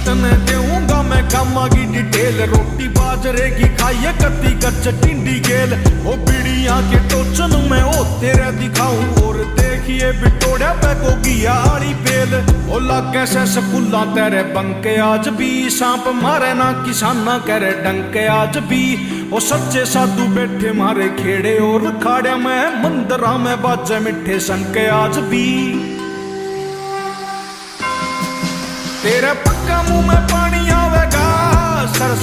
कटने देऊंगा मैं कामा की डिटेल। रोटी बाजरे की खाइए कत्ती कच्च टिंडी गेल। ओ बीड़ियां के टोचन में ओ तेरे दिखाऊं और देखिए बिटोड़िया पे को गिया आड़ी बेल। ओ लागे से स्कूला तेरे बंके आज भी सांप मारे ना किसाना करे डंके आज भी। ओ सच्चे साधु बैठे मारे खेड़े और खाड़े में मंदिरा में बाजे मिठे संके आज भी। तेरे पक्का मुंह में पानी आवेगा सर